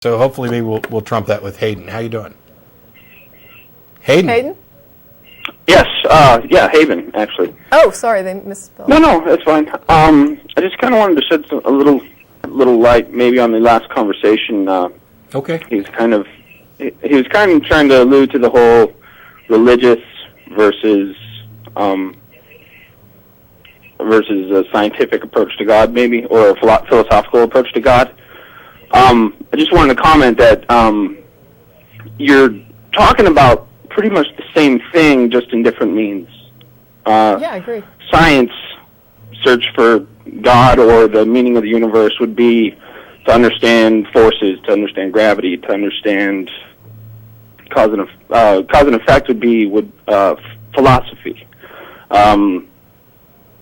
So hopefully maybe we'll trump that with Hayden. How you doing? Hayden? Hayden? Yes, yeah, Haven, actually. Oh, sorry, they misspelled. No, that's fine. I just kind of wanted to shed a little light maybe on the last conversation. Okay. He was kind of trying to allude to the whole religious versus a scientific approach to God, maybe, or a philosophical approach to God. I just wanted to comment that you're talking about pretty much the same thing, just in different means. Yeah, I agree. Science search for God or the meaning of the universe would be to understand forces, to understand gravity, to understand cause and effect would be philosophy.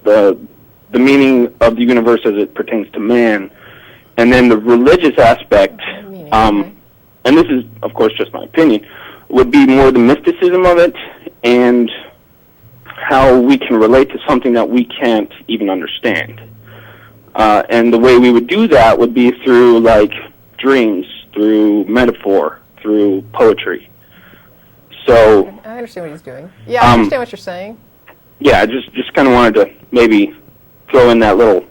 The meaning of the universe as it pertains to man, and then the religious aspect, and this is, of course, just my opinion, would be more the mysticism of it and how we can relate to something that we can't even understand. And the way we would do that would be through, like, dreams, through metaphor, through poetry. So I understand what he's doing. Yeah, I understand what you're saying. Yeah, I just kind of wanted to maybe throw in that little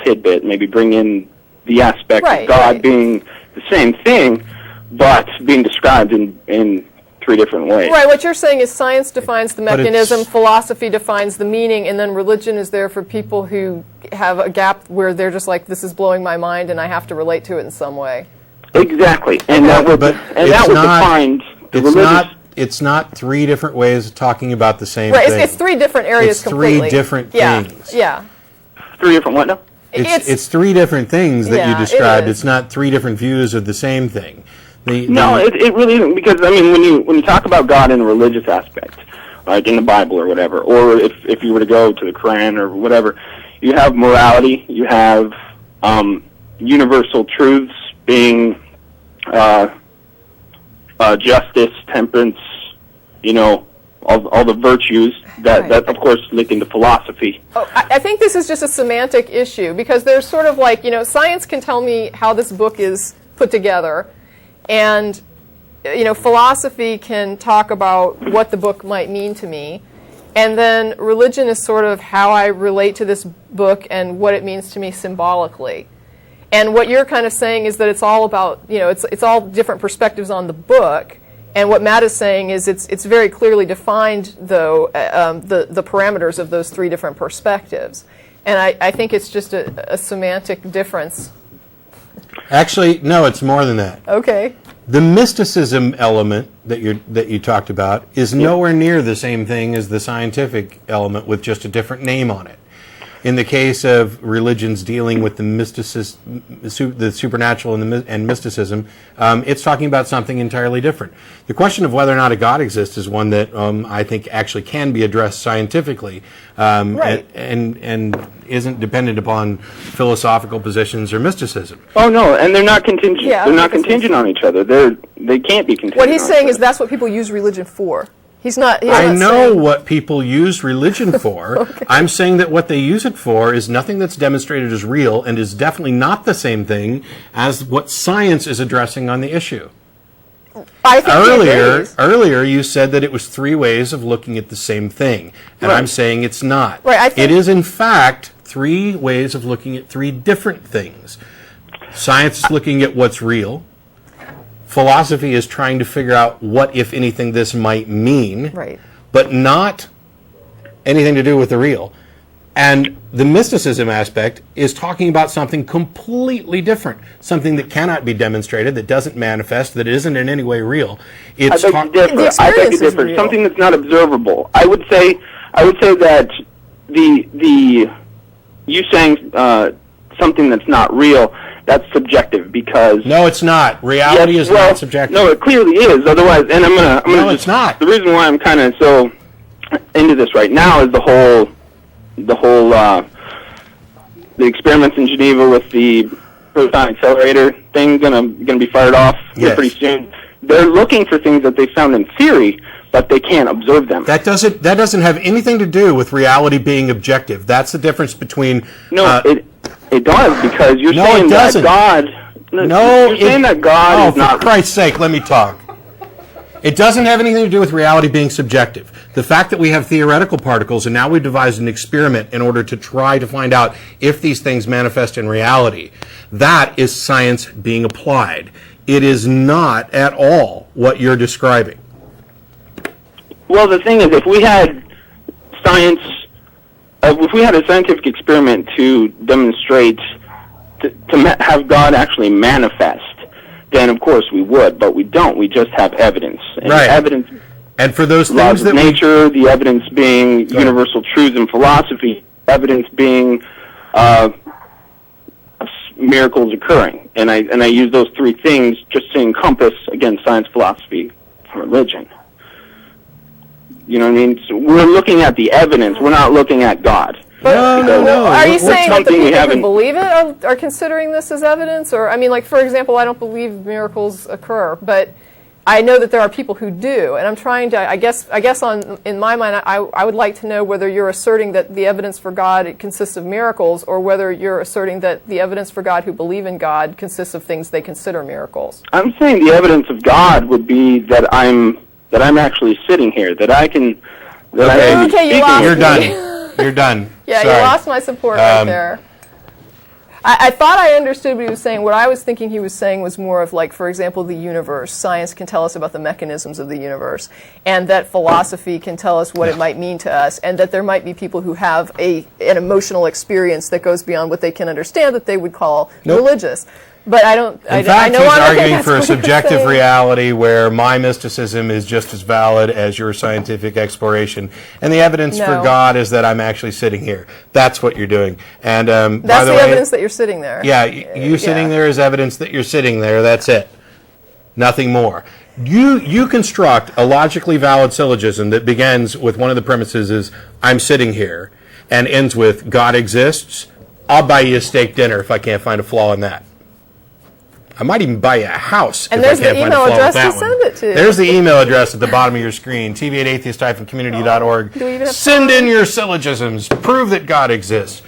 tidbit, maybe bring in the aspect of God being the same thing, but being described in three different ways. Right, what you're saying is science defines the mechanism, philosophy defines the meaning, and then religion is there for people who have a gap where they're just like, this is blowing my mind and I have to relate to it in some way. Exactly. And that would define the religious... It's not three different ways of talking about the same thing. It's three different areas completely. It's three different things. Yeah. Three different what now? It's three different things that you described. It's not three different views of the same thing. No, it really isn't, because I mean when you talk about God in a religious aspect, like in the Bible or whatever, or if you were to go to the Quran or whatever, you have morality, you have universal truths being justice, temperance, all the virtues that of course link into philosophy. Oh, I think this is just a semantic issue, because there's sort of like, science can tell me how this book is put together, and philosophy can talk about what the book might mean to me, and then religion is sort of how I relate to this book and what it means to me symbolically. And what you're kind of saying is that it's all about, it's all different perspectives on the book. And what Matt is saying is it's very clearly defined, though, the parameters of those three different perspectives. And I think it's just a semantic difference. Actually, no, it's more than that. Okay. The mysticism element that you talked about is nowhere near the same thing as the scientific element, with just a different name on it. In the case of religions dealing with the supernatural and mysticism, it's talking about something entirely different. The question of whether or not a God exists is one that I think actually can be addressed scientifically, and isn't dependent upon philosophical positions or mysticism. Oh no, and they're not contingent. Yeah, they're not contingent on each other. They can't be contingent. What he's saying is that's what people use religion for. I know what people use religion for. Okay. I'm saying that what they use it for is nothing that's demonstrated as real, and is definitely not the same thing as what science is addressing on the issue. I think earlier you said that it was three ways of looking at the same thing, and I'm saying it's not. Right, it is, in fact, three ways of looking at three different things. Science is looking at what's real. Philosophy is trying to figure out what, if anything, this might mean, but not anything to do with the real. And the mysticism aspect is talking about something completely different, something that cannot be demonstrated, that doesn't manifest, that isn't in any way real. I beg to differ. Something that's not observable. I would say that you saying something that's not real, that's subjective, because... No, it's not. Reality is not subjective. No, it clearly is. Otherwise, and I'm gonna no, it's not. The reason why I'm kind of so into this right now is the whole the experiments in Geneva with the proton accelerator thing gonna be fired off pretty soon. They're looking for things that they found in theory, but they can't observe them. That doesn't have anything to do with reality being objective. That's the difference between... No, it does, because you're saying that No, you're saying that God is for not. Christ's sake, let me talk. It doesn't have anything to do with reality being subjective. The fact that we have theoretical particles and now we've devised an experiment in order to try to find out if these things manifest in reality, that is science being applied. It is not at all what you're describing. Well, the thing is, if we had science, if we had a scientific experiment to demonstrate, to have God actually manifest, then of course we would, but we don't. We just have evidence. And Right. Evidence, And for those laws things of that nature, the evidence being universal truths in philosophy, evidence being miracles occurring. And I use those three things just to encompass, again, science, philosophy, and religion. You know what I mean? So we're looking at the evidence. We're not looking at God. No. Are you We're saying that the something we people who haven't- believe it are considering this as evidence? Or, I mean, like, for example, I don't believe miracles occur, but I know that there are people who do, and I'm trying to, I guess in my mind, I would like to know whether you're asserting that the evidence for God consists of miracles, or whether you're asserting that the evidence for God who believe in God consists of things they consider miracles. I'm saying the evidence of God would be that I'm actually sitting here, that I can, that I can be Okay, you speaking. lost You're me. done. You're done. Yeah, Sorry. you lost my support right there. I thought I understood what he was saying. What I was thinking he was saying was more of, like, for example, the universe. Science can tell us about the mechanisms of the universe, and that philosophy can tell us what it might mean to us, and that there might be people who have an emotional experience that goes beyond what they can understand that they would call religious. But I don't. In fact, he's arguing for a what you're subjective saying. reality where my mysticism is just as valid as your scientific exploration, and the evidence for No. God is that I'm actually sitting here. That's what you're doing. And by That's the the way, evidence that you're sitting there. yeah, you sitting Yeah. there is evidence that you're sitting there. That's it. Nothing more. You construct a logically valid syllogism that begins with one of the premises is I'm sitting here, and ends with God exists. I'll buy you a steak dinner if I can't find a flaw in that. I might even buy you a house And if there's I can't the find a email flaw address with that to send one. it to. There's the email address at the bottom of your screen, tv@atheist-community.org. Do we even have Send time? in your syllogisms. Prove that God exists.